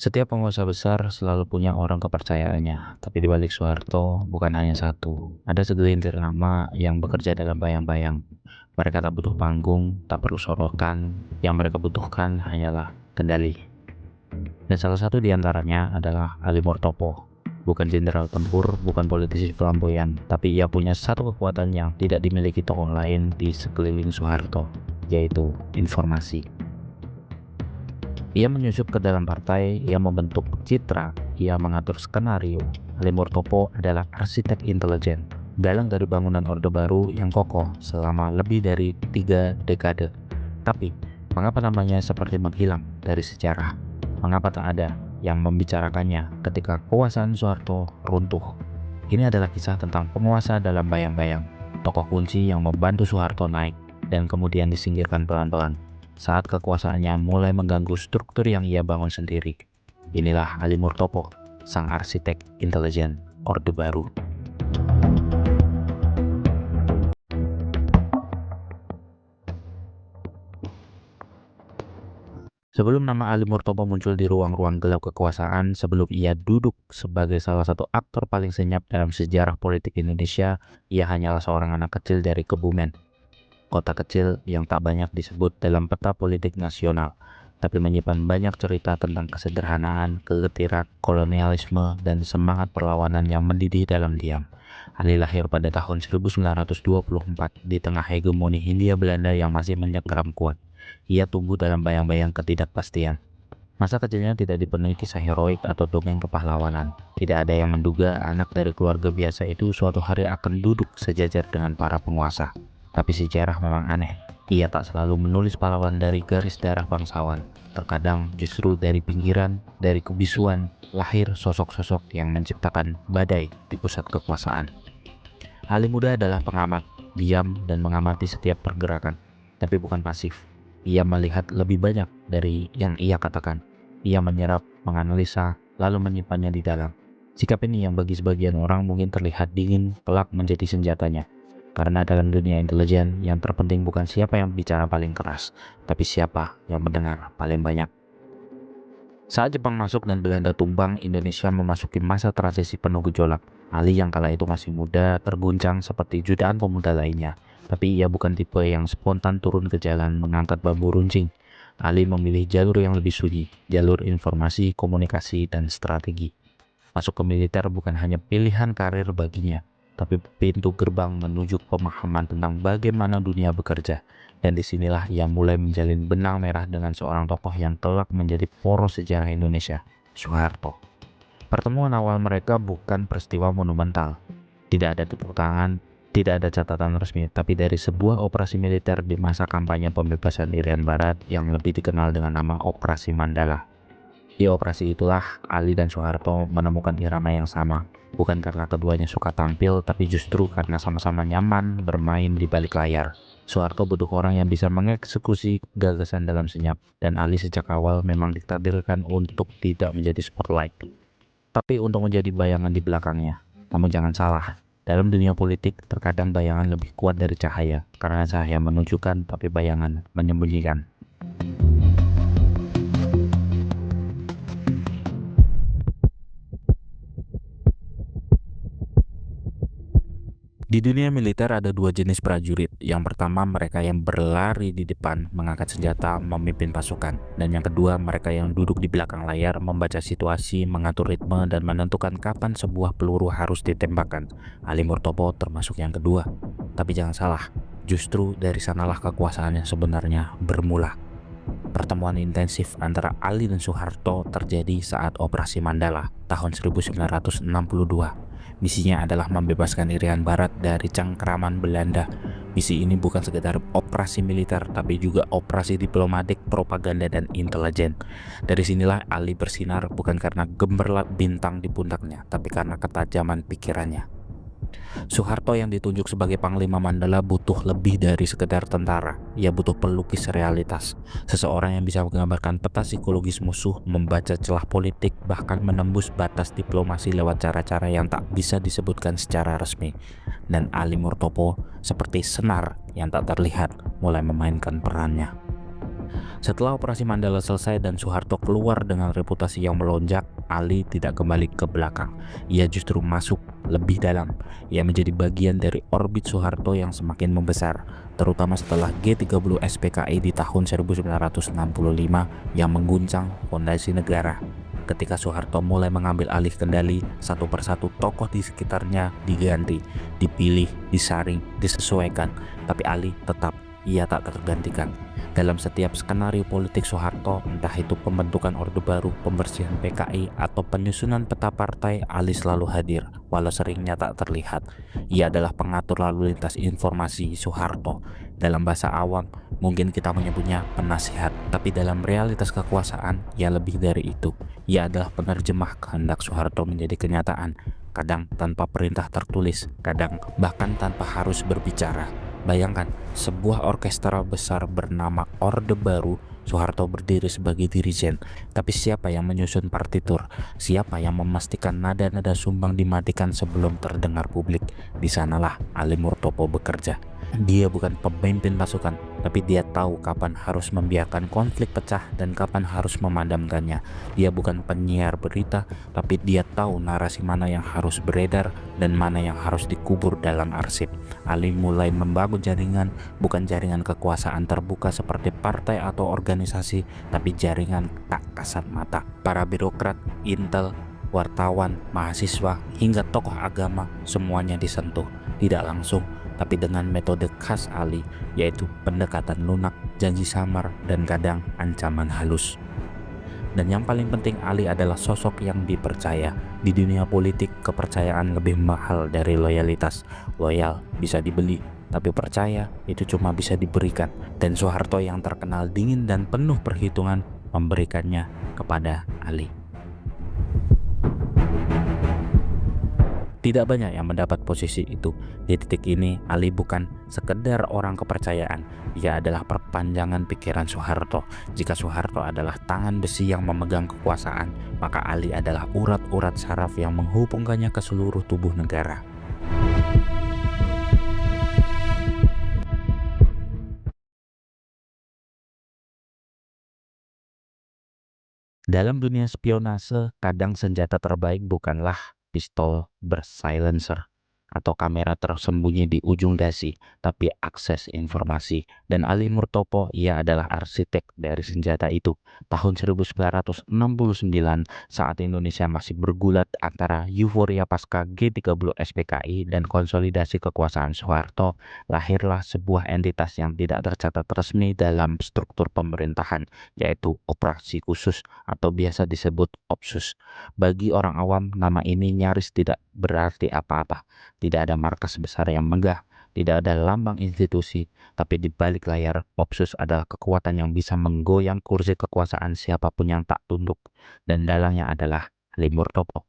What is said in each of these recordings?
Setiap penguasa besar selalu punya orang kepercayaannya, tapi di balik Soeharto bukan hanya satu. Ada segelintir nama yang bekerja dalam bayang-bayang. Mereka tak butuh panggung, tak perlu sorotan. Yang mereka butuhkan hanyalah kendali. Dan salah satu di antaranya adalah Ali Murtopo. Bukan jenderal tempur, bukan politisi flamboyan, tapi ia punya satu kekuatan yang tidak dimiliki tokoh lain di sekeliling Soeharto, yaitu informasi. Ia menyusup ke dalam partai, ia membentuk citra, ia mengatur skenario. Ali Murtopo adalah arsitek intelijen, dalang dari bangunan Orde Baru yang kokoh selama lebih dari 3 dekade. Tapi, mengapa namanya seperti menghilang dari sejarah? Mengapa tak ada yang membicarakannya ketika kekuasaan Soeharto runtuh? Ini adalah kisah tentang penguasa dalam bayang-bayang, tokoh kunci yang membantu Soeharto naik dan kemudian disingkirkan pelan-pelan saat kekuasaannya mulai mengganggu struktur yang ia bangun sendiri. Inilah Ali Murtopo, sang arsitek intelijen Orde Baru. Sebelum nama Ali Murtopo muncul di ruang-ruang gelap kekuasaan, sebelum ia duduk sebagai salah satu aktor paling senyap dalam sejarah politik Indonesia, ia hanyalah seorang anak kecil dari Kebumen, kota kecil yang tak banyak disebut dalam peta politik nasional, tapi menyimpan banyak cerita tentang kesederhanaan, kegetiran, kolonialisme, dan semangat perlawanan yang mendidih dalam diam. Ali lahir pada tahun 1924 di tengah hegemoni Hindia Belanda yang masih menyengkeram kuat. Ia tumbuh dalam bayang-bayang ketidakpastian. Masa kecilnya tidak dipenuhi kisah heroik atau dongeng kepahlawanan. Tidak ada yang menduga anak dari keluarga biasa itu suatu hari akan duduk sejajar dengan para penguasa. Tapi sejarah memang aneh. Ia tak selalu menulis pahlawan dari garis darah bangsawan. Terkadang justru dari pinggiran, dari kebisuan, lahir sosok-sosok yang menciptakan badai di pusat kekuasaan. Ali muda adalah pengamat, diam dan mengamati setiap pergerakan, tapi bukan pasif. Ia melihat lebih banyak dari yang ia katakan. Ia menyerap, menganalisa, lalu menyimpannya di dalam. Sikap ini yang bagi sebagian orang mungkin terlihat dingin, kelak menjadi senjatanya. Karena dalam dunia intelijen, yang terpenting bukan siapa yang bicara paling keras, tapi siapa yang mendengar paling banyak. Saat Jepang masuk dan Belanda tumbang, Indonesia memasuki masa transisi penuh gejolak. Ali yang kala itu masih muda, terguncang seperti jutaan pemuda lainnya. Tapi ia bukan tipe yang spontan turun ke jalan mengangkat bambu runcing. Ali memilih jalur yang lebih sunyi, jalur informasi, komunikasi, dan strategi. Masuk ke militer bukan hanya pilihan karir baginya, tapi pintu gerbang menuju pemahaman tentang bagaimana dunia bekerja. Dan disinilah ia mulai menjalin benang merah dengan seorang tokoh yang kelak menjadi poros sejarah Indonesia, Soeharto. Pertemuan awal mereka bukan peristiwa monumental. Tidak ada tepuk tangan, tidak ada catatan resmi, tapi dari sebuah operasi militer di masa kampanye pembebasan Irian Barat yang lebih dikenal dengan nama Operasi Mandala. Di operasi itulah Ali dan Soeharto menemukan irama yang sama, bukan karena keduanya suka tampil, tapi justru karena sama-sama nyaman bermain di balik layar. Soeharto butuh orang yang bisa mengeksekusi gagasan dalam senyap, dan Ali sejak awal memang ditakdirkan untuk tidak menjadi spotlight, tapi untuk menjadi bayangan di belakangnya. Namun jangan salah, dalam dunia politik terkadang bayangan lebih kuat dari cahaya, karena cahaya menunjukkan tapi bayangan menyembunyikan. Di dunia militer ada dua jenis prajurit. Yang pertama mereka yang berlari di depan, mengangkat senjata, memimpin pasukan. Dan yang kedua mereka yang duduk di belakang layar, membaca situasi, mengatur ritme, dan menentukan kapan sebuah peluru harus ditembakkan. Ali Murtopo termasuk yang kedua. Tapi jangan salah, justru dari sanalah kekuasaannya sebenarnya bermula. Pertemuan intensif antara Ali dan Soeharto terjadi saat Operasi Mandala tahun 1962. Misinya adalah membebaskan Irian Barat dari cengkeraman Belanda. Misi ini bukan sekedar operasi militer, tapi juga operasi diplomatik, propaganda, dan intelijen. Dari sinilah Ali bersinar bukan karena gemerlap bintang di pundaknya, tapi karena ketajaman pikirannya. Soeharto yang ditunjuk sebagai Panglima Mandala butuh lebih dari sekedar tentara. Ia butuh pelukis realitas, seseorang yang bisa menggambarkan peta psikologis musuh, membaca celah politik, bahkan menembus batas diplomasi lewat cara-cara yang tak bisa disebutkan secara resmi. Dan Ali Murtopo seperti senar yang tak terlihat mulai memainkan perannya. Setelah operasi Mandala selesai dan Soeharto keluar dengan reputasi yang melonjak, Ali tidak kembali ke belakang. Ia justru masuk lebih dalam. Ia menjadi bagian dari orbit Soeharto yang semakin membesar, terutama setelah G30 SPKI di tahun 1965 yang mengguncang fondasi negara. Ketika Soeharto mulai mengambil alih kendali, satu persatu tokoh di sekitarnya diganti, dipilih, disaring, disesuaikan, tapi Ali tetap, ia tak tergantikan. Dalam setiap skenario politik Soeharto, entah itu pembentukan Orde Baru, pembersihan PKI, atau penyusunan peta partai, Ali selalu hadir, walau seringnya tak terlihat. Ia adalah pengatur lalu lintas informasi Soeharto. Dalam bahasa awam, mungkin kita menyebutnya penasihat, tapi dalam realitas kekuasaan, ia lebih dari itu. Ia adalah penerjemah kehendak Soeharto menjadi kenyataan, kadang tanpa perintah tertulis, kadang bahkan tanpa harus berbicara. Bayangkan, sebuah orkestra besar bernama Orde Baru, Soeharto berdiri sebagai dirijen, tapi siapa yang menyusun partitur? Siapa yang memastikan nada-nada sumbang dimatikan sebelum terdengar publik? Di sanalah Ali Murtopo bekerja. Dia bukan pemimpin pasukan, tapi dia tahu kapan harus membiarkan konflik pecah dan kapan harus memadamkannya. Dia bukan penyiar berita, tapi dia tahu narasi mana yang harus beredar dan mana yang harus dikubur dalam arsip. Ali mulai membangun jaringan, bukan jaringan kekuasaan terbuka seperti partai atau organisasi, tapi jaringan tak kasat mata. Para birokrat, intel, wartawan, mahasiswa, hingga tokoh agama, semuanya disentuh. Tidak langsung, tapi dengan metode khas Ali, yaitu pendekatan lunak, janji samar, dan kadang ancaman halus. Dan yang paling penting, Ali adalah sosok yang dipercaya. Di dunia politik, kepercayaan lebih mahal dari loyalitas. Loyal bisa dibeli, tapi percaya itu cuma bisa diberikan. Dan Soeharto yang terkenal dingin dan penuh perhitungan memberikannya kepada Ali. Tidak banyak yang mendapat posisi itu. Di titik ini, Ali bukan sekedar orang kepercayaan. Ia adalah perpanjangan pikiran Soeharto. Jika Soeharto adalah tangan besi yang memegang kekuasaan, maka Ali adalah urat-urat saraf yang menghubungkannya ke seluruh tubuh negara. Dalam dunia spionase, kadang senjata terbaik bukanlah pistol bersilencer atau kamera tersembunyi di ujung dasi, tapi akses informasi. Dan Ali Murtopo, ia adalah arsitek dari senjata itu. Tahun 1969, saat Indonesia masih bergulat antara euforia pasca G30 SPKI dan konsolidasi kekuasaan Soeharto, lahirlah sebuah entitas yang tidak tercatat resmi dalam struktur pemerintahan, yaitu Operasi Khusus atau biasa disebut OPSUS. Bagi orang awam, nama ini nyaris tidak berarti apa-apa. Tidak ada markas besar yang megah, tidak ada lambang institusi, tapi di balik layar, OPSUS adalah kekuatan yang bisa menggoyang kursi kekuasaan siapapun yang tak tunduk, dan dalangnya adalah Ali Murtopo.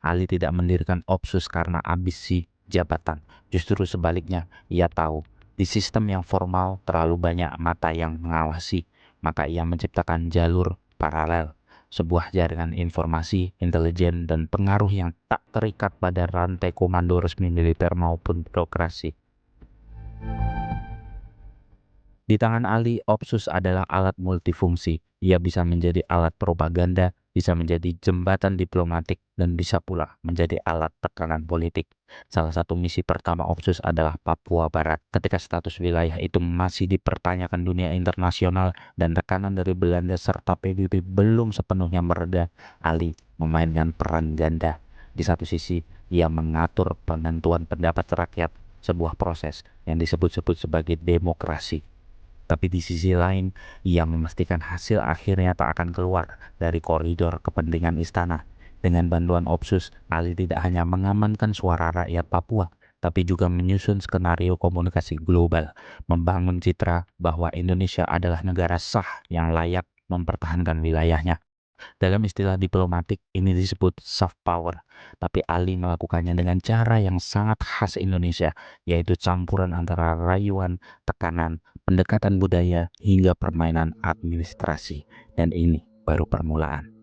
Ali tidak mendirikan OPSUS karena ambisi jabatan, justru sebaliknya, ia tahu di sistem yang formal terlalu banyak mata yang mengawasi, maka ia menciptakan jalur paralel, sebuah jaringan informasi, intelijen, dan pengaruh yang tak terikat pada rantai komando resmi militer maupun birokrasi. Di tangan Ali, OPSUS adalah alat multifungsi. Ia bisa menjadi alat propaganda, bisa menjadi jembatan diplomatik, dan bisa pula menjadi alat tekanan politik. Salah satu misi pertama OPSUS adalah Papua Barat. Ketika status wilayah itu masih dipertanyakan dunia internasional dan tekanan dari Belanda serta PBB belum sepenuhnya mereda, Ali memainkan peran ganda. Di satu sisi, ia mengatur penentuan pendapat rakyat, sebuah proses yang disebut-sebut sebagai demokrasi. Tapi di sisi lain, ia memastikan hasil akhirnya tak akan keluar dari koridor kepentingan istana. Dengan bantuan OPSUS, Ali tidak hanya mengamankan suara rakyat Papua, tapi juga menyusun skenario komunikasi global, membangun citra bahwa Indonesia adalah negara sah yang layak mempertahankan wilayahnya. Dalam istilah diplomatik, ini disebut soft power, tapi Ali melakukannya dengan cara yang sangat khas Indonesia, yaitu campuran antara rayuan, tekanan, pendekatan budaya, hingga permainan administrasi. Dan ini baru permulaan.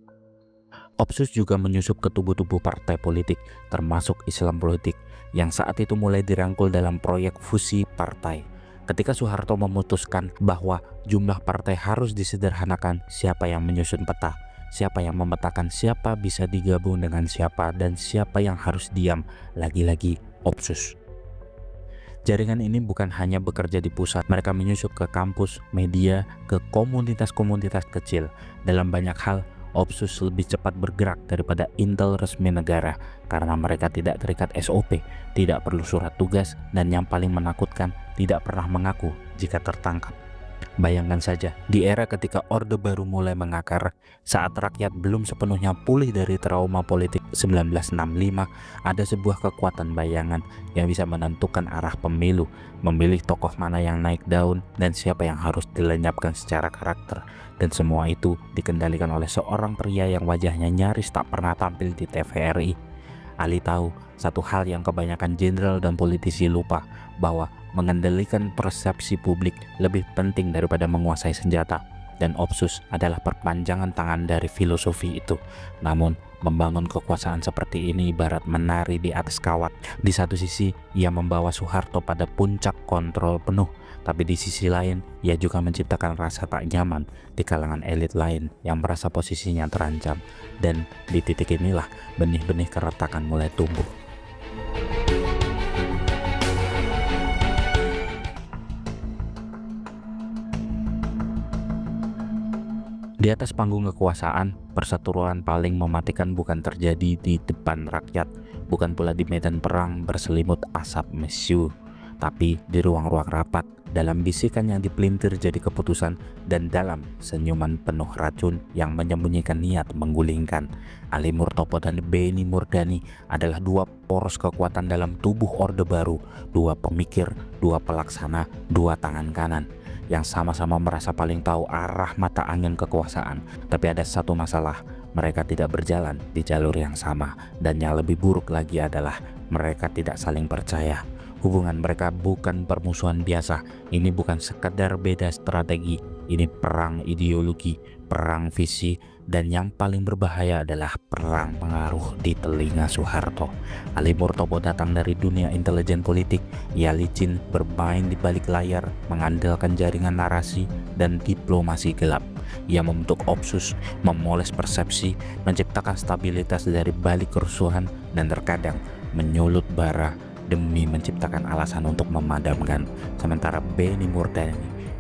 OPSUS juga menyusup ke tubuh-tubuh partai politik, termasuk Islam politik, yang saat itu mulai dirangkul dalam proyek fusi partai. Ketika Soeharto memutuskan bahwa jumlah partai harus disederhanakan, siapa yang menyusun peta, siapa yang memetakan siapa bisa digabung dengan siapa, dan siapa yang harus diam, lagi-lagi Opsus. Jaringan ini bukan hanya bekerja di pusat, mereka menyusup ke kampus, media, ke komunitas-komunitas kecil. Dalam banyak hal, Opsus lebih cepat bergerak daripada intel resmi negara karena mereka tidak terikat SOP, tidak perlu surat tugas, dan yang paling menakutkan, tidak pernah mengaku jika tertangkap. Bayangkan saja, di era ketika Orde Baru mulai mengakar, saat rakyat belum sepenuhnya pulih dari trauma politik 1965, ada sebuah kekuatan bayangan yang bisa menentukan arah pemilu, memilih tokoh mana yang naik daun, dan siapa yang harus dilenyapkan secara karakter. Dan semua itu dikendalikan oleh seorang pria yang wajahnya nyaris tak pernah tampil di TVRI. Ali tahu satu hal yang kebanyakan jenderal dan politisi lupa, bahwa mengendalikan persepsi publik lebih penting daripada menguasai senjata, dan Opsus adalah perpanjangan tangan dari filosofi itu. Namun, membangun kekuasaan seperti ini ibarat menari di atas kawat. Di satu sisi, ia membawa Soeharto pada puncak kontrol penuh, tapi di sisi lain, ia juga menciptakan rasa tak nyaman di kalangan elit lain yang merasa posisinya terancam. Dan di titik inilah benih-benih keretakan mulai tumbuh. Di atas panggung kekuasaan, perseteruan paling mematikan bukan terjadi di depan rakyat, bukan pula di medan perang berselimut asap mesiu, tapi di ruang-ruang rapat, dalam bisikan yang dipelintir jadi keputusan, dan dalam senyuman penuh racun yang menyembunyikan niat menggulingkan. Ali Murtopo dan Beni Murdani adalah dua poros kekuatan dalam tubuh Orde Baru, dua pemikir, dua pelaksana, dua tangan kanan yang sama-sama merasa paling tahu arah mata angin kekuasaan. Tapi ada satu masalah, mereka tidak berjalan di jalur yang sama, dan yang lebih buruk lagi adalah mereka tidak saling percaya. Hubungan mereka bukan permusuhan biasa, ini bukan sekedar beda strategi, ini perang ideologi, perang visi, dan yang paling berbahaya adalah perang pengaruh di telinga Soeharto. Ali Murtopo datang dari dunia intelijen politik, ia licin bermain di balik layar, mengandalkan jaringan narasi dan diplomasi gelap. Ia membentuk Opsus, memoles persepsi, menciptakan stabilitas dari balik kerusuhan, dan terkadang menyulut bara demi menciptakan alasan untuk memadamkan. Sementara Beni Murdani,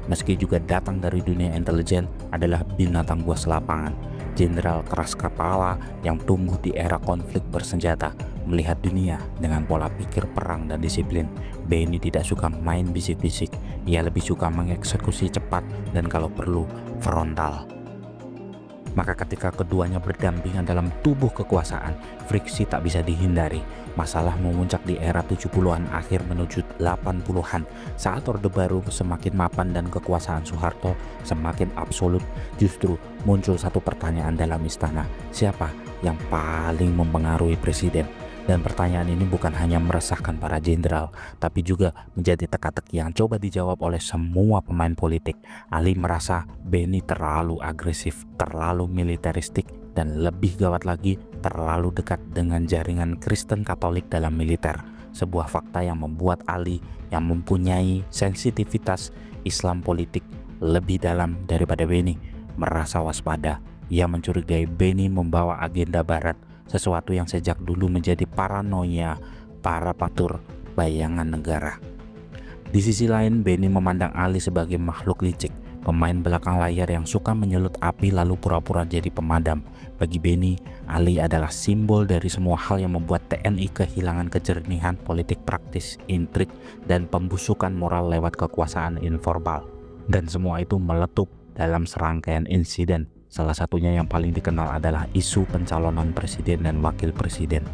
meski juga datang dari dunia intelijen, adalah binatang buas lapangan, jenderal keras kepala yang tumbuh di era konflik bersenjata, melihat dunia dengan pola pikir perang dan disiplin. Beni tidak suka main bisik-bisik, ia lebih suka mengeksekusi cepat dan kalau perlu frontal. Maka ketika keduanya berdampingan dalam tubuh kekuasaan, friksi tak bisa dihindari. Masalah memuncak di era 70-an akhir menuju 80-an. Saat Orde Baru semakin mapan dan kekuasaan Soeharto semakin absolut, justru muncul satu pertanyaan dalam istana. Siapa yang paling mempengaruhi presiden? Dan pertanyaan ini bukan hanya meresahkan para jenderal, tapi juga menjadi teka-teki yang coba dijawab oleh semua pemain politik. Ali merasa Beni terlalu agresif, terlalu militeristik, dan lebih gawat lagi, terlalu dekat dengan jaringan Kristen Katolik dalam militer. Sebuah fakta yang membuat Ali yang mempunyai sensitivitas Islam politik lebih dalam daripada Beni merasa waspada. Ia mencurigai Beni membawa agenda barat, sesuatu yang sejak dulu menjadi paranoia para pengatur bayangan negara. Di sisi lain, Beni memandang Ali sebagai makhluk licik, pemain belakang layar yang suka menyulut api lalu pura-pura jadi pemadam. Bagi Beni, Ali adalah simbol dari semua hal yang membuat TNI kehilangan kejernihan politik praktis, intrik, dan pembusukan moral lewat kekuasaan informal. Dan semua itu meletup dalam serangkaian insiden. Salah satunya yang paling dikenal adalah isu pencalonan presiden dan wakil presiden.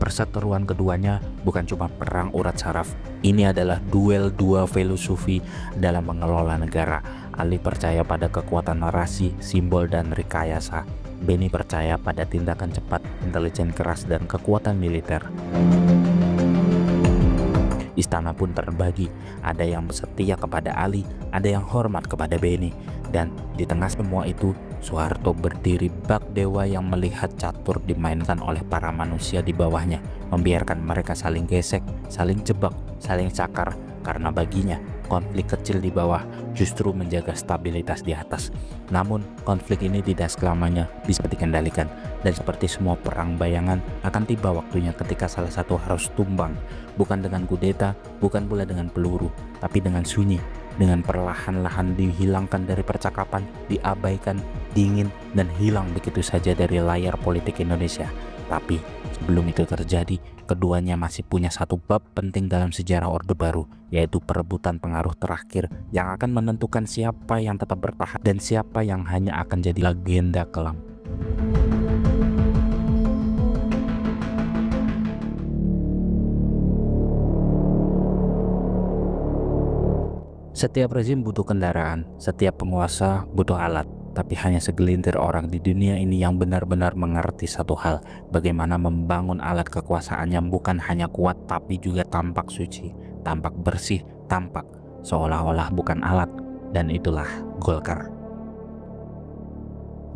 Perseteruan keduanya bukan cuma perang urat saraf, ini adalah duel dua filosofi dalam mengelola negara. Ali percaya pada kekuatan narasi, simbol, dan rekayasa. Beni percaya pada tindakan cepat, intelijen keras, dan kekuatan militer. Istana pun terbagi, ada yang setia kepada Ali, ada yang hormat kepada Beni. Dan di tengah semua itu, Soeharto berdiri bak dewa yang melihat catur dimainkan oleh para manusia di bawahnya, membiarkan mereka saling gesek, saling jebak, saling cakar, karena baginya konflik kecil di bawah justru menjaga stabilitas di atas. Namun konflik ini tidak selamanya bisa dikendalikan, dan seperti semua perang bayangan akan tiba waktunya ketika salah satu harus tumbang, bukan dengan kudeta, bukan pula dengan peluru, tapi dengan sunyi, dengan perlahan-lahan dihilangkan dari percakapan, diabaikan, dingin, dan hilang begitu saja dari layar politik Indonesia. Tapi sebelum itu terjadi, keduanya masih punya satu bab penting dalam sejarah Orde Baru, yaitu perebutan pengaruh terakhir yang akan menentukan siapa yang tetap bertahan dan siapa yang hanya akan jadi legenda kelam. Setiap rezim butuh kendaraan, setiap penguasa butuh alat, tapi hanya segelintir orang di dunia ini yang benar-benar mengerti satu hal, bagaimana membangun alat kekuasaan yang bukan hanya kuat tapi juga tampak suci, tampak bersih, tampak seolah-olah bukan alat, dan itulah Golkar.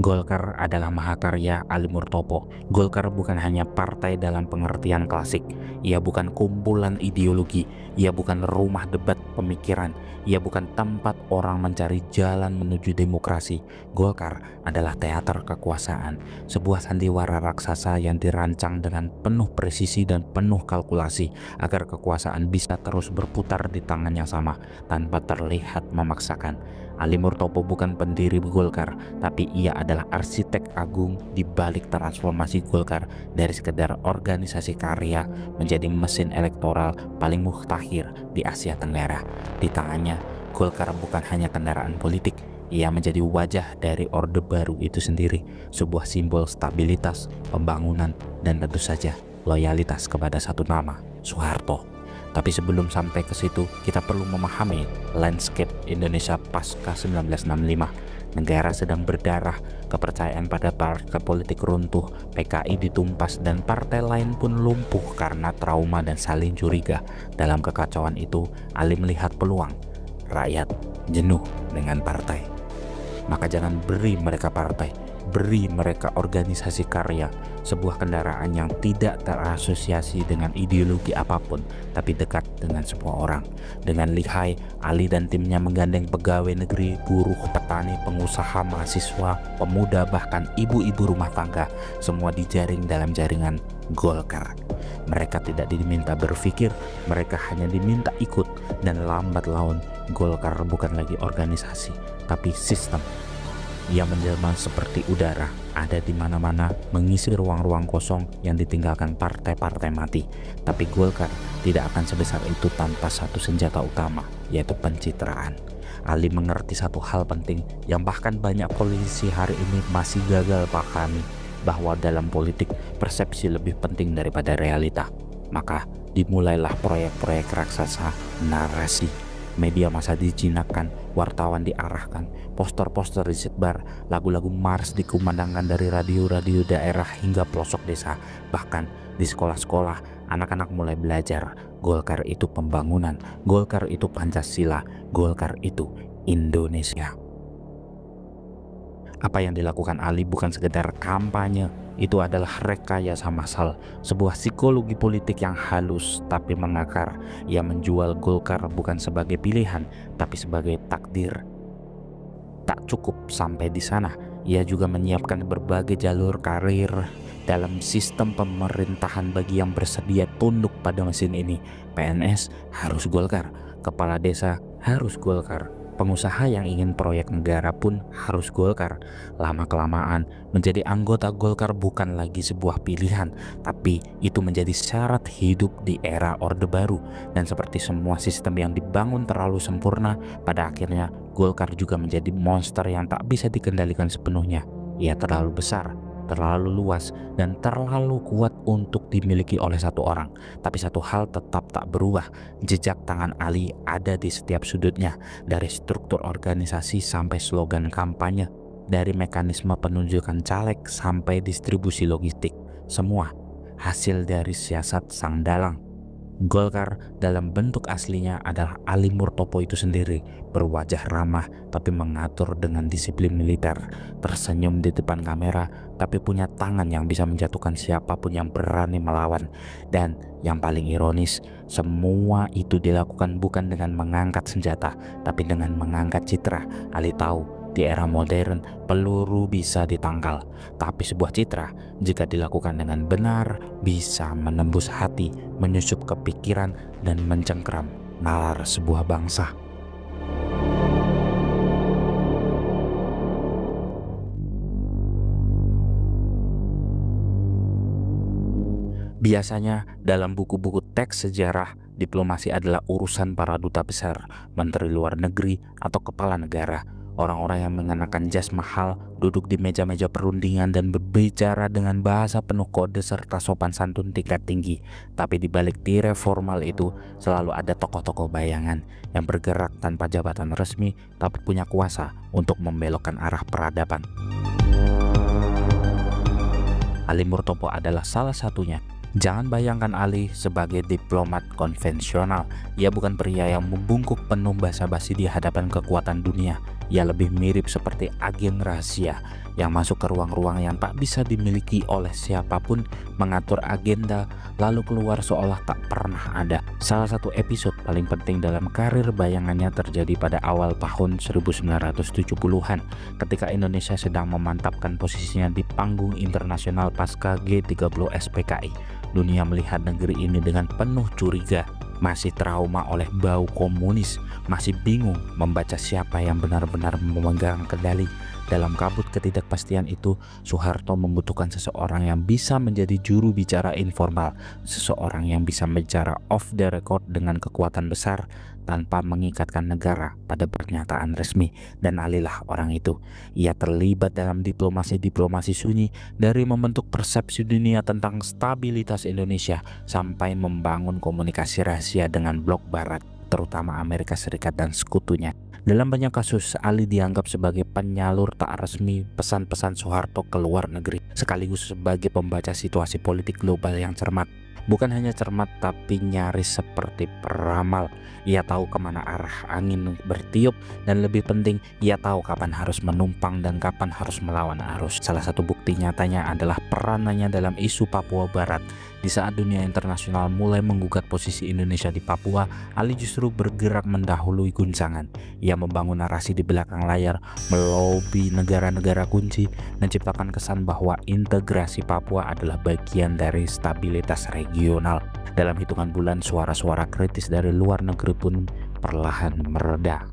Golkar adalah mahakarya Ali Murtopo. Golkar bukan hanya partai dalam pengertian klasik. Ia bukan kumpulan ideologi. Ia bukan rumah debat pemikiran. Ia bukan tempat orang mencari jalan menuju demokrasi. Golkar adalah teater kekuasaan, sebuah sandiwara raksasa yang dirancang dengan penuh presisi dan penuh kalkulasi agar kekuasaan bisa terus berputar di tangan yang sama tanpa terlihat memaksakan. Ali Murtopo bukan pendiri Golkar, tapi ia adalah arsitek agung di balik transformasi Golkar dari sekedar organisasi karya menjadi mesin elektoral paling mutakhir di Asia Tenggara. Di tangannya, Golkar bukan hanya kendaraan politik, ia menjadi wajah dari Orde Baru itu sendiri, sebuah simbol stabilitas, pembangunan, dan tentu saja loyalitas kepada satu nama, Soeharto. Tapi sebelum sampai ke situ, kita perlu memahami landscape Indonesia pasca 1965. Negara sedang berdarah, kepercayaan pada partai politik runtuh, PKI ditumpas, dan partai lain pun lumpuh karena trauma dan saling curiga. Dalam kekacauan itu, Ali melihat peluang. Rakyat jenuh dengan partai. Maka jangan beri mereka partai, beri mereka organisasi karya, sebuah kendaraan yang tidak terasosiasi dengan ideologi apapun, tapi dekat dengan semua orang. Dengan lihai, Ali dan timnya menggandeng pegawai negeri, buruh, petani, pengusaha, mahasiswa, pemuda, bahkan ibu-ibu rumah tangga, semua dijaring dalam jaringan Golkar. Mereka tidak diminta berpikir, mereka hanya diminta ikut, dan lambat laun Golkar bukan lagi organisasi, tapi sistem. Ia menjelma seperti udara, ada di mana-mana, mengisi ruang-ruang kosong yang ditinggalkan partai-partai mati. Tapi Golkar tidak akan sebesar itu tanpa satu senjata utama, yaitu pencitraan. Ali mengerti satu hal penting yang bahkan banyak politisi hari ini masih gagal pahami, bahwa dalam politik persepsi lebih penting daripada realita. Maka dimulailah proyek-proyek raksasa narasi. Media massa dijinakkan, wartawan diarahkan, poster-poster disebar, lagu-lagu Mars dikumandangkan dari radio-radio daerah hingga pelosok desa. Bahkan di sekolah-sekolah, anak-anak mulai belajar. Golkar itu pembangunan, Golkar itu Pancasila, Golkar itu Indonesia. Apa yang dilakukan Ali bukan sekedar kampanye, itu adalah rekayasa massal, sebuah psikologi politik yang halus tapi mengakar. Ia menjual Golkar bukan sebagai pilihan, tapi sebagai takdir. Tak cukup sampai di sana, ia juga menyiapkan berbagai jalur karir dalam sistem pemerintahan bagi yang bersedia tunduk pada mesin ini. PNS harus Golkar, kepala desa harus Golkar, pengusaha yang ingin proyek negara pun harus Golkar. Lama-kelamaan menjadi anggota Golkar bukan lagi sebuah pilihan, tapi itu menjadi syarat hidup di era Orde Baru. Dan seperti semua sistem yang dibangun terlalu sempurna, pada akhirnya Golkar juga menjadi monster yang tak bisa dikendalikan sepenuhnya. Ia terlalu besar, terlalu luas, dan terlalu kuat untuk dimiliki oleh satu orang. Tapi satu hal tetap tak berubah, jejak tangan Ali ada di setiap sudutnya, dari struktur organisasi sampai slogan kampanye, dari mekanisme penunjukan caleg sampai distribusi logistik. Semua hasil dari siasat sang dalang. Golkar dalam bentuk aslinya adalah Ali Murtopo itu sendiri, berwajah ramah tapi mengatur dengan disiplin militer, tersenyum di depan kamera tapi punya tangan yang bisa menjatuhkan siapapun yang berani melawan. Dan yang paling ironis, semua itu dilakukan bukan dengan mengangkat senjata, tapi dengan mengangkat citra. Ali tahu di era modern peluru bisa ditangkal, tapi sebuah citra jika dilakukan dengan benar bisa menembus hati, menyusup ke pikiran, dan mencengkram nalar sebuah bangsa. Biasanya dalam buku-buku teks sejarah, diplomasi adalah urusan para duta besar, menteri luar negeri, atau kepala negara. Orang-orang yang mengenakan jas mahal, duduk di meja-meja perundingan dan berbicara dengan bahasa penuh kode serta sopan santun tingkat tinggi. Tapi di balik tirai formal itu selalu ada tokoh-tokoh bayangan yang bergerak tanpa jabatan resmi tapi punya kuasa untuk membelokkan arah peradaban. Ali Murtopo adalah salah satunya. Jangan bayangkan Ali sebagai diplomat konvensional. Ia bukan pria yang membungkuk penuh basa-basi di hadapan kekuatan dunia. Ia lebih mirip seperti agen rahasia yang masuk ke ruang-ruang yang tak bisa dimiliki oleh siapapun, mengatur agenda, lalu keluar seolah tak pernah ada. Salah satu episode paling penting dalam karir bayangannya terjadi pada awal tahun 1970-an ketika Indonesia sedang memantapkan posisinya di panggung internasional pasca G30 SPKI. Dunia melihat negeri ini dengan penuh curiga, masih trauma oleh bau komunis, masih bingung membaca siapa yang benar-benar memegang kendali. Dalam kabut ketidakpastian itu, Soeharto membutuhkan seseorang yang bisa menjadi juru bicara informal, seseorang yang bisa bicara off the record dengan kekuatan besar tanpa mengikatkan negara pada pernyataan resmi. Dan Alilah orang itu. Ia terlibat dalam diplomasi sunyi, dari membentuk persepsi dunia tentang stabilitas Indonesia sampai membangun komunikasi rahasia dengan blok barat, terutama Amerika Serikat dan sekutunya. Dalam banyak kasus, Ali dianggap sebagai penyalur tak resmi pesan-pesan Soeharto ke luar negeri, sekaligus sebagai pembaca situasi politik global yang cermat. Bukan hanya cermat, tapi nyaris seperti peramal. Ia tahu kemana arah angin bertiup, dan lebih penting, ia tahu kapan harus menumpang dan kapan harus melawan arus. Salah satu bukti nyatanya adalah peranannya dalam isu Papua Barat. Di saat dunia internasional mulai menggugat posisi Indonesia di Papua, Ali justru bergerak mendahului guncangan. Ia membangun narasi di belakang layar, melobi negara-negara kunci, menciptakan kesan bahwa integrasi Papua adalah bagian dari stabilitas regional. Dalam hitungan bulan, suara-suara kritis dari luar negeri pun perlahan mereda.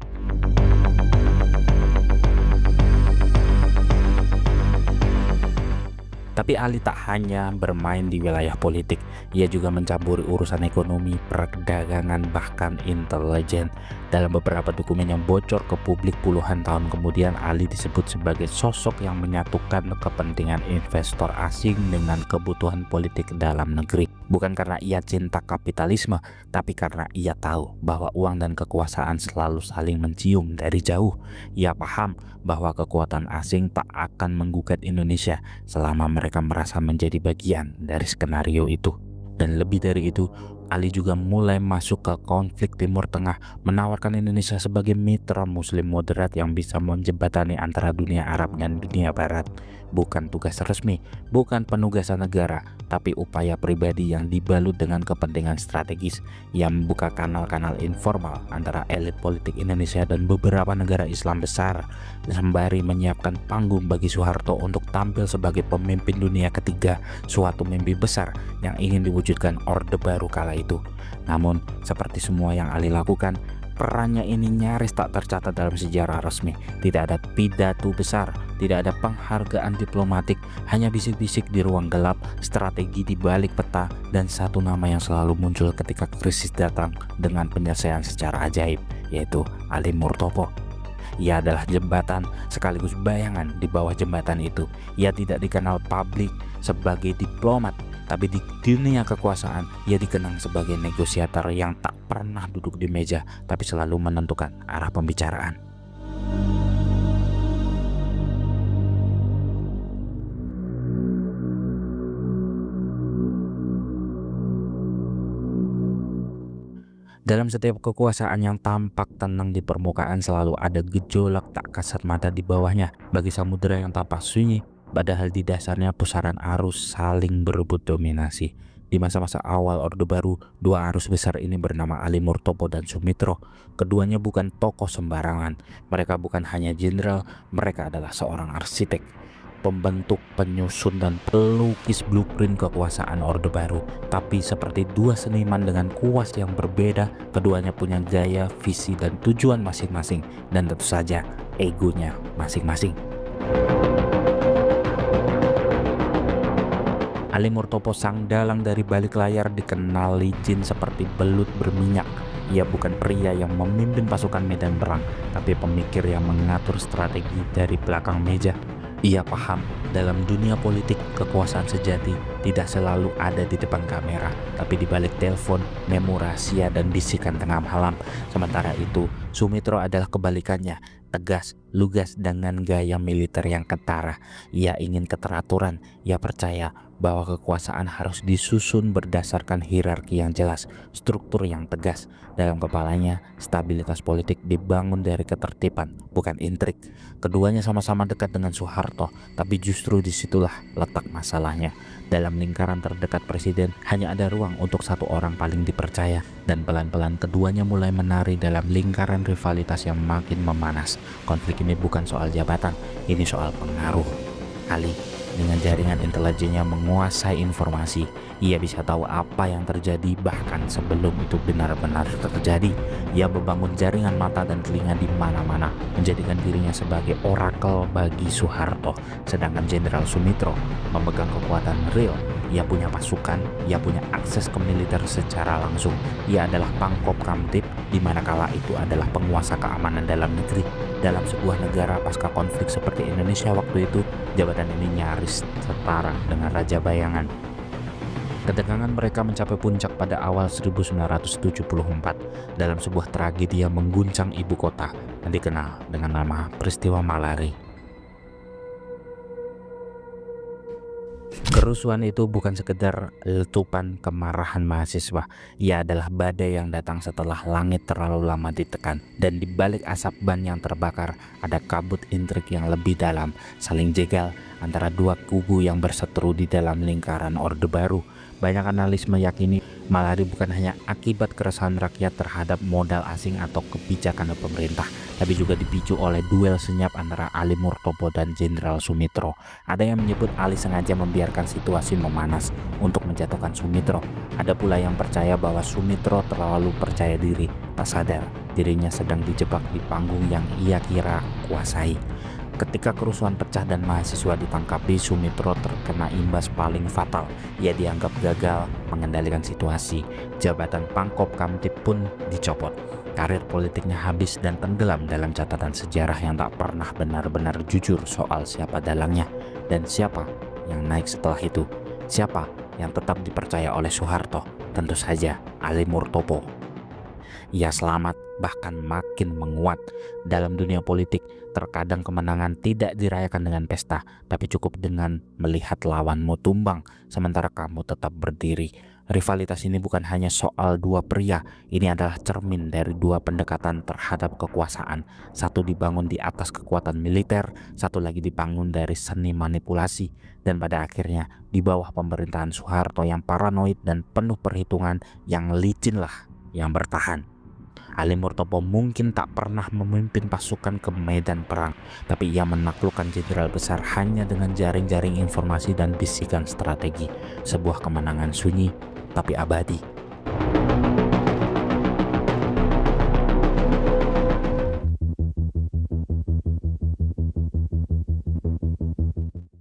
Tapi Ali tak hanya bermain di wilayah politik, ia juga mencampuri urusan ekonomi, perdagangan, bahkan intelijen. Dalam beberapa dokumen yang bocor ke publik puluhan tahun kemudian, Ali disebut sebagai sosok yang menyatukan kepentingan investor asing dengan kebutuhan politik dalam negeri. Bukan karena ia cinta kapitalisme, tapi karena ia tahu bahwa uang dan kekuasaan selalu saling mencium dari jauh. Ia paham bahwa kekuatan asing tak akan menggugat Indonesia selama mereka merasa menjadi bagian dari skenario itu. Dan lebih dari itu, Ali juga mulai masuk ke konflik Timur Tengah, menawarkan Indonesia sebagai mitra muslim moderat yang bisa menjembatani antara dunia Arab dan dunia Barat. Bukan tugas resmi, bukan penugasan negara, tapi upaya pribadi yang dibalut dengan kepentingan strategis yang membuka kanal-kanal informal antara elit politik Indonesia dan beberapa negara Islam besar, sembari menyiapkan panggung bagi Soeharto untuk tampil sebagai pemimpin dunia ketiga, suatu mimpi besar yang ingin diwujudkan Orde Baru kala itu. Namun, seperti semua yang Ali lakukan, perannya ini nyaris tak tercatat dalam sejarah resmi. Tidak ada pidato besar, tidak ada penghargaan diplomatik, hanya bisik-bisik di ruang gelap, strategi di balik peta, dan satu nama yang selalu muncul ketika krisis datang dengan penyelesaian secara ajaib, yaitu Ali Murtopo. Ia adalah jembatan sekaligus bayangan di bawah jembatan itu. Ia tidak dikenal publik sebagai diplomat, tapi di dunia kekuasaan ia dikenang sebagai negosiator yang tak pernah duduk di meja, tapi selalu menentukan arah pembicaraan. Dalam setiap kekuasaan yang tampak tenang di permukaan selalu ada gejolak tak kasat mata di bawahnya. Bagi samudera yang tampak sunyi, padahal di dasarnya pusaran arus saling berebut dominasi. Di masa-masa awal Orde Baru, dua arus besar ini bernama Ali Murtopo dan Sumitro. Keduanya bukan tokoh sembarangan. Mereka bukan hanya jenderal, mereka adalah seorang arsitek, pembentuk, penyusun, dan pelukis blueprint kekuasaan Orde Baru. Tapi seperti dua seniman dengan kuas yang berbeda, keduanya punya gaya, visi, dan tujuan masing-masing, dan tentu saja egonya masing-masing. Ali Murtopo, sang dalang dari balik layar, dikenal licin seperti belut berminyak. Ia bukan pria yang memimpin pasukan medan perang, tapi pemikir yang mengatur strategi dari belakang meja. Ia paham dalam dunia politik, kekuasaan sejati tidak selalu ada di depan kamera, tapi di balik telepon, memo rahasia, dan bisikan tengah malam. Sementara itu, Sumitro adalah kebalikannya, tegas, lugas, dengan gaya militer yang ketara. Ia ingin keteraturan. Ia percaya bahwa kekuasaan harus disusun berdasarkan hierarki yang jelas, struktur yang tegas. Dalam kepalanya, stabilitas politik dibangun dari ketertiban, bukan intrik. Keduanya sama-sama dekat dengan Soeharto, tapi justru disitulah letak masalahnya. Dalam lingkaran terdekat presiden, hanya ada ruang untuk satu orang paling dipercaya, dan pelan-pelan keduanya mulai menari dalam lingkaran rivalitas yang makin memanas. Konflik ini bukan soal jabatan, ini soal pengaruh. Ali dengan jaringan intelijennya menguasai informasi. Ia bisa tahu apa yang terjadi bahkan sebelum itu benar-benar terjadi. Ia membangun jaringan mata dan telinga di mana-mana, menjadikan dirinya sebagai orakel bagi Soeharto. Sedangkan Jenderal Sumitro memegang kekuatan real. Ia punya pasukan, ia punya akses ke militer secara langsung. Ia adalah Pangkop Kamtib, di mana kala itu adalah penguasa keamanan dalam negeri. Dalam sebuah negara pasca konflik seperti Indonesia waktu itu, jabatan ini nyaris setara dengan Raja Bayangan. Ketegangan mereka mencapai puncak pada awal 1974 dalam sebuah tragedi yang mengguncang ibu kota yang dikenal dengan nama Peristiwa Malari. Kerusuhan itu bukan sekedar letupan kemarahan mahasiswa. Ia adalah badai yang datang setelah langit terlalu lama ditekan. Dan di balik asap ban yang terbakar, ada kabut intrik yang lebih dalam, saling jegal antara dua kubu yang berseteru di dalam lingkaran Orde Baru. Banyak analis meyakini Malari bukan hanya akibat keresahan rakyat terhadap modal asing atau kebijakan pemerintah, tapi juga dipicu oleh duel senyap antara Ali Murtopo dan Jenderal Sumitro. Ada yang menyebut Ali sengaja membiarkan situasi memanas untuk menjatuhkan Sumitro. Ada pula yang percaya bahwa Sumitro terlalu percaya diri, tak sadar dirinya sedang dijebak di panggung yang ia kira kuasai. Ketika kerusuhan pecah dan mahasiswa ditangkapi, Sumitro terkena imbas paling fatal. Ia dianggap gagal mengendalikan situasi. Jabatan Pangkop Kamtib pun dicopot. Karir politiknya habis dan tenggelam dalam catatan sejarah yang tak pernah benar-benar jujur soal siapa dalangnya dan siapa yang naik setelah itu. Siapa yang tetap dipercaya oleh Soeharto? Tentu saja Ali Murtopo. Ia selamat, bahkan makin menguat. Dalam dunia politik, terkadang kemenangan tidak dirayakan dengan pesta, tapi cukup dengan melihat lawanmu tumbang, sementara kamu tetap berdiri. Rivalitas ini bukan hanya soal dua pria, ini adalah cermin dari dua pendekatan terhadap kekuasaan. Satu dibangun di atas kekuatan militer, satu lagi dibangun dari seni manipulasi. Dan pada akhirnya, di bawah pemerintahan Soeharto yang paranoid dan penuh perhitungan, yang licin lah yang bertahan. Ali Murtopo mungkin tak pernah memimpin pasukan ke medan perang, tapi ia menaklukkan jenderal besar hanya dengan jaring-jaring informasi dan bisikan strategi. Sebuah kemenangan sunyi tapi abadi.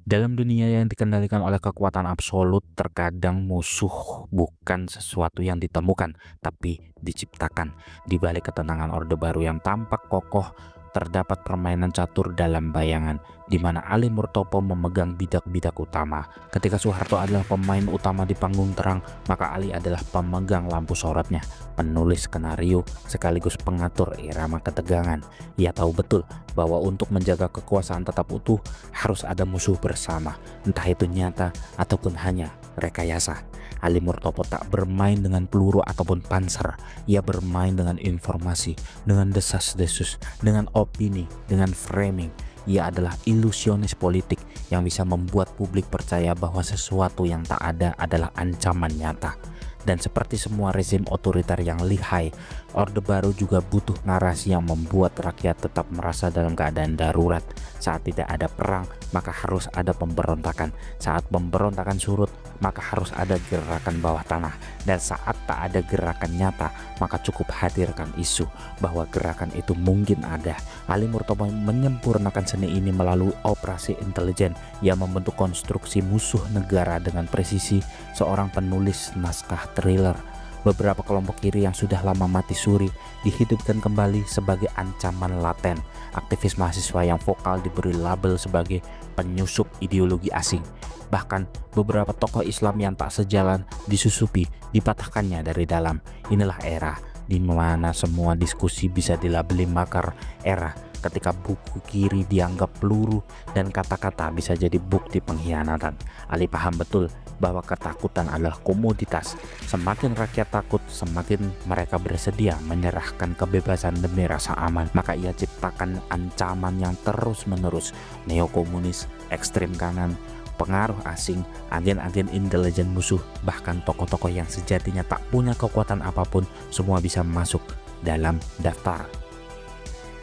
Dalam dunia yang dikendalikan oleh kekuatan absolut, terkadang musuh bukan sesuatu yang ditemukan, tapi diciptakan. Di balik ketenangan Orde Baru yang tampak kokoh, terdapat permainan catur dalam bayangan, di mana Ali Murtopo memegang bidak-bidak utama. Ketika Soeharto adalah pemain utama di panggung terang, maka Ali adalah pemegang lampu sorotnya, penulis skenario sekaligus pengatur irama ketegangan. Ia tahu betul bahwa untuk menjaga kekuasaan tetap utuh harus ada musuh bersama, entah itu nyata ataupun hanya rekayasa. Ali Murtopo tak bermain dengan peluru ataupun panser. Ia bermain dengan informasi, dengan desas-desus, dengan opini, dengan framing. Ia adalah ilusionis politik yang bisa membuat publik percaya bahwa sesuatu yang tak ada adalah ancaman nyata. Dan seperti semua rezim otoriter yang lihai, Orde Baru juga butuh narasi yang membuat rakyat tetap merasa dalam keadaan darurat. Saat tidak ada perang, maka harus ada pemberontakan. Saat pemberontakan surut, maka harus ada gerakan bawah tanah. Dan saat tak ada gerakan nyata, maka cukup hadirkan isu bahwa gerakan itu mungkin ada. Ali Murtopo menyempurnakan seni ini melalui operasi intelijen yang membentuk konstruksi musuh negara dengan presisi seorang penulis naskah thriller. Beberapa kelompok kiri yang sudah lama mati suri dihidupkan kembali sebagai ancaman laten. Aktivis mahasiswa yang vokal diberi label sebagai penyusup ideologi asing. Bahkan beberapa tokoh Islam yang tak sejalan disusupi, dipatahkannya dari dalam. Inilah era di mana semua diskusi bisa dilabeli makar, era ketika buku kiri dianggap peluru dan kata-kata bisa jadi bukti pengkhianatan. Ali paham betul bahwa ketakutan adalah komoditas. Semakin rakyat takut, semakin mereka bersedia menyerahkan kebebasan demi rasa aman. Maka ia ciptakan ancaman yang terus-menerus. Neokomunis, ekstrem kanan, pengaruh asing, agen-agen intelijen musuh, bahkan tokoh-tokoh yang sejatinya tak punya kekuatan apapun, semua bisa masuk dalam daftar.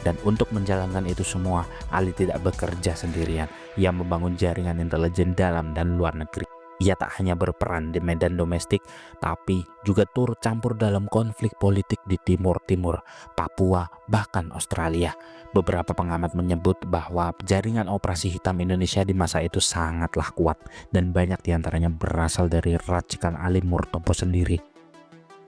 Dan untuk menjalankan itu semua, Ali tidak bekerja sendirian. Ia membangun jaringan intelijen dalam dan luar negeri. Ia tak hanya berperan di medan domestik, tapi juga turut campur dalam konflik politik di Timur Timur, Papua, bahkan Australia. Beberapa pengamat menyebut bahwa jaringan operasi hitam Indonesia di masa itu sangatlah kuat, dan banyak diantaranya berasal dari racikan Ali Murtopo sendiri.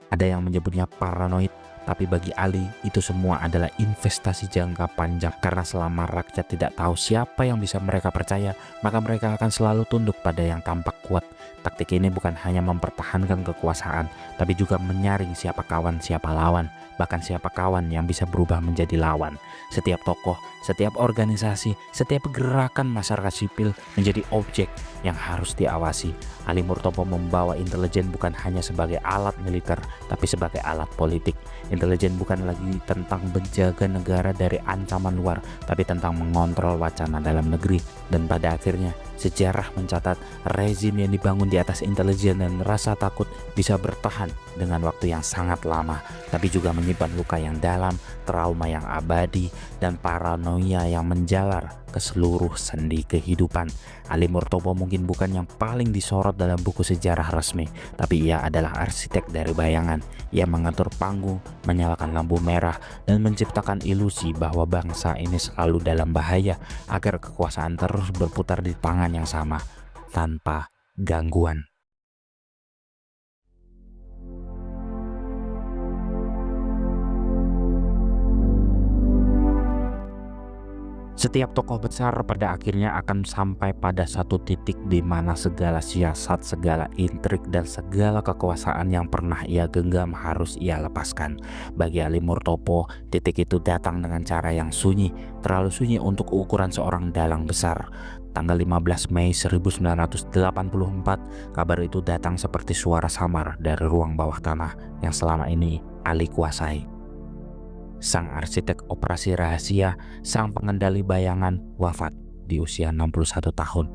Ada yang menyebutnya paranoid, tapi bagi Ali itu semua adalah investasi jangka panjang, karena selama rakyat tidak tahu siapa yang bisa mereka percaya, maka mereka akan selalu tunduk pada yang tampak kuat. Taktik ini bukan hanya mempertahankan kekuasaan, tapi juga menyaring siapa kawan siapa lawan, bahkan siapa kawan yang bisa berubah menjadi lawan. Setiap tokoh, setiap organisasi, setiap gerakan masyarakat sipil menjadi objek yang harus diawasi. Ali Murtopo membawa intelijen bukan hanya sebagai alat militer, tapi sebagai alat politik. Intelijen bukan lagi tentang menjaga negara dari ancaman luar, tapi tentang mengontrol wacana dalam negeri. Dan pada akhirnya, sejarah mencatat rezim yang dibangun di atas intelijen dan rasa takut bisa bertahan dengan waktu yang sangat lama, tapi juga menyimpan luka yang dalam, trauma yang abadi, dan paranoia yang menjalar ke seluruh sendi kehidupan. Ali Murtopo mungkin bukan yang paling disorot dalam buku sejarah resmi, tapi ia adalah arsitek dari bayangan. Ia mengatur panggung, menyalakan lampu merah, dan menciptakan ilusi bahwa bangsa ini selalu dalam bahaya agar kekuasaan terus berputar di tangan yang sama tanpa gangguan. Setiap tokoh besar pada akhirnya akan sampai pada satu titik di mana segala siasat, segala intrik, dan segala kekuasaan yang pernah ia genggam harus ia lepaskan. Bagi Ali Murtopo, titik itu datang dengan cara yang sunyi, terlalu sunyi untuk ukuran seorang dalang besar. Tanggal 15 Mei 1984, kabar itu datang seperti suara samar dari ruang bawah tanah yang selama ini Ali kuasai. Sang arsitek operasi rahasia, sang pengendali bayangan wafat di usia 61 tahun.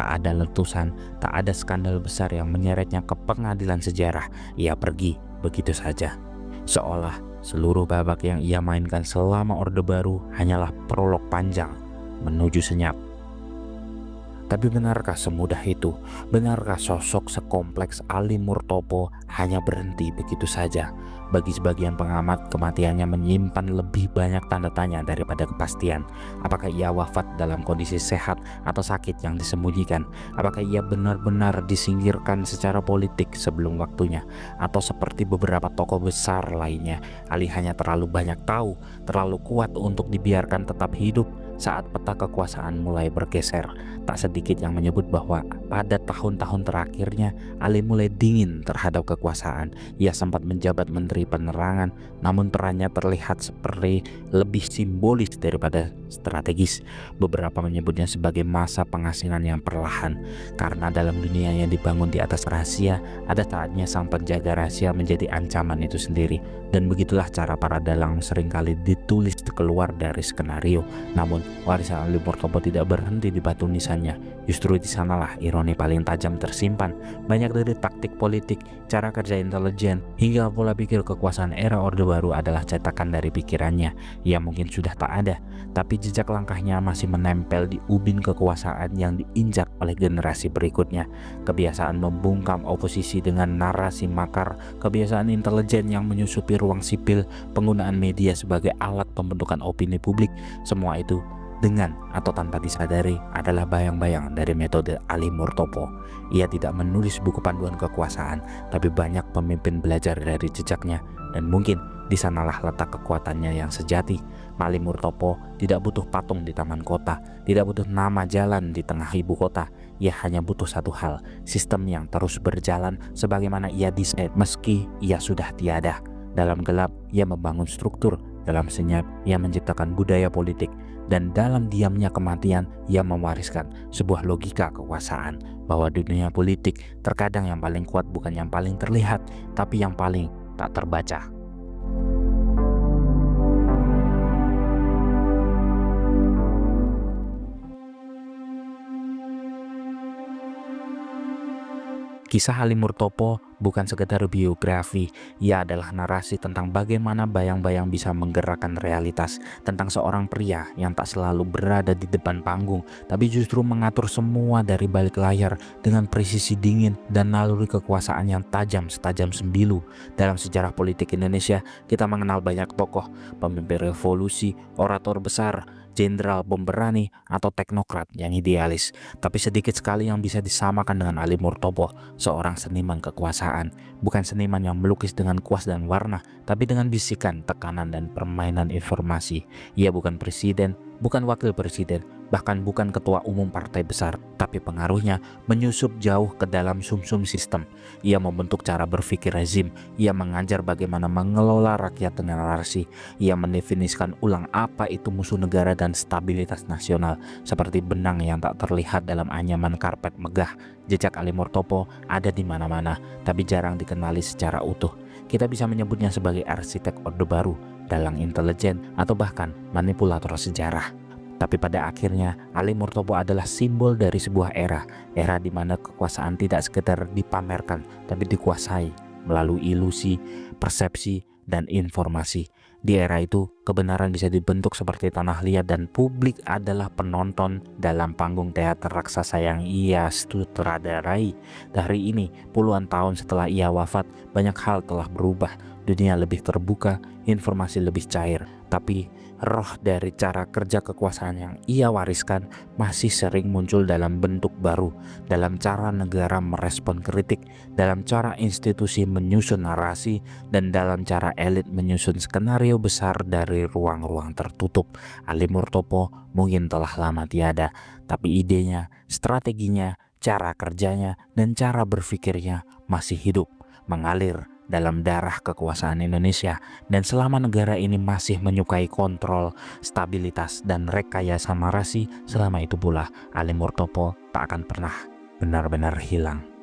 Tak ada letusan, tak ada skandal besar yang menyeretnya ke pengadilan sejarah. Ia pergi begitu saja. Seolah seluruh babak yang ia mainkan selama Orde Baru hanyalah prolog panjang menuju senyap. Tapi benarkah semudah itu? Benarkah sosok sekompleks Ali Murtopo hanya berhenti begitu saja? Bagi sebagian pengamat, kematiannya menyimpan lebih banyak tanda tanya daripada kepastian. Apakah ia wafat dalam kondisi sehat atau sakit yang disembunyikan? Apakah ia benar-benar disingkirkan secara politik sebelum waktunya? Atau seperti beberapa tokoh besar lainnya, Ali hanya terlalu banyak tahu, terlalu kuat untuk dibiarkan tetap hidup saat peta kekuasaan mulai bergeser. Tak sedikit yang menyebut bahwa pada tahun-tahun terakhirnya Ali mulai dingin terhadap kekuasaan. Ia sempat menjabat Menteri Penerangan, namun perannya terlihat seperti lebih simbolis daripada strategis. Beberapa menyebutnya sebagai masa pengasingan yang perlahan, karena dalam dunia yang dibangun di atas rahasia, ada saatnya sang penjaga rahasia menjadi ancaman itu sendiri. Dan begitulah cara para dalang seringkali ditulis keluar dari skenario. Namun warisan Ali Murtopo tidak berhenti di batu nisannya. Justru di sanalah ironi paling tajam tersimpan. Banyak dari taktik politik, cara kerja intelijen, hingga pola pikir kekuasaan era Orde Baru adalah cetakan dari pikirannya. Ia mungkin sudah tak ada, tapi jejak langkahnya masih menempel di ubin kekuasaan yang diinjak oleh generasi berikutnya. Kebiasaan membungkam oposisi dengan narasi makar, kebiasaan intelijen yang menyusupi ruang sipil, penggunaan media sebagai alat pembentukan opini publik, semua itu dengan atau tanpa disadari adalah bayang-bayang dari metode Ali Murtopo. Ia tidak menulis buku panduan kekuasaan, tapi banyak pemimpin belajar dari jejaknya, dan mungkin di sanalah letak kekuatannya yang sejati. Ali Murtopo tidak butuh patung di taman kota, tidak butuh nama jalan di tengah ibu kota. Ia hanya butuh satu hal, sistem yang terus berjalan sebagaimana ia desain meski ia sudah tiada. Dalam gelap, ia membangun struktur. Dalam senyap, ia menciptakan budaya politik. Dan dalam diamnya kematian, ia mewariskan sebuah logika kekuasaan, bahwa di dunia politik terkadang yang paling kuat bukan yang paling terlihat, tapi yang paling tak terbaca. Kisah Ali Murtopo bukan sekedar biografi, ia adalah narasi tentang bagaimana bayang-bayang bisa menggerakkan realitas, tentang seorang pria yang tak selalu berada di depan panggung, tapi justru mengatur semua dari balik layar dengan presisi dingin dan naluri kekuasaan yang tajam setajam sembilu. Dalam sejarah politik Indonesia, kita mengenal banyak tokoh, pemimpin revolusi, orator besar, jenderal pemberani, atau teknokrat yang idealis. Tapi sedikit sekali yang bisa disamakan dengan Ali Murtopo, seorang seniman kekuasaan. Bukan seniman yang melukis dengan kuas dan warna, tapi dengan bisikan, tekanan, dan permainan informasi. Ia bukan presiden, bukan wakil presiden, bahkan bukan ketua umum partai besar, tapi pengaruhnya menyusup jauh ke dalam sumsum sistem. Ia membentuk cara berpikir rezim, ia mengajar bagaimana mengelola rakyat dengan narasi, ia mendefinisikan ulang apa itu musuh negara dan stabilitas nasional, seperti benang yang tak terlihat dalam anyaman karpet megah. Jejak Ali Murtopo ada di mana-mana, tapi jarang dikenali secara utuh. Kita bisa menyebutnya sebagai arsitek Orde Baru, dalang intelijen, atau bahkan manipulator sejarah. Tapi pada akhirnya Ali Murtopo adalah simbol dari sebuah era di mana kekuasaan tidak sekedar dipamerkan, tapi dikuasai melalui ilusi, persepsi, dan informasi. Di era itu, kebenaran bisa dibentuk seperti tanah liat dan publik adalah penonton dalam panggung teater raksasa yang ia sutradarai. Hari ini, puluhan tahun setelah ia wafat, banyak hal telah berubah. Dunia lebih terbuka, informasi lebih cair, tapi roh dari cara kerja kekuasaan yang ia wariskan masih sering muncul dalam bentuk baru, dalam cara negara merespon kritik, dalam cara institusi menyusun narasi, dan dalam cara elit menyusun skenario besar dari ruang-ruang tertutup. Ali Murtopo mungkin telah lama tiada, tapi idenya, strateginya, cara kerjanya, dan cara berpikirnya masih hidup, mengalir dalam darah kekuasaan Indonesia. Dan selama negara ini masih menyukai kontrol, stabilitas, dan rekayasa narasi, selama itu pula Ali Murtopo tak akan pernah benar-benar hilang.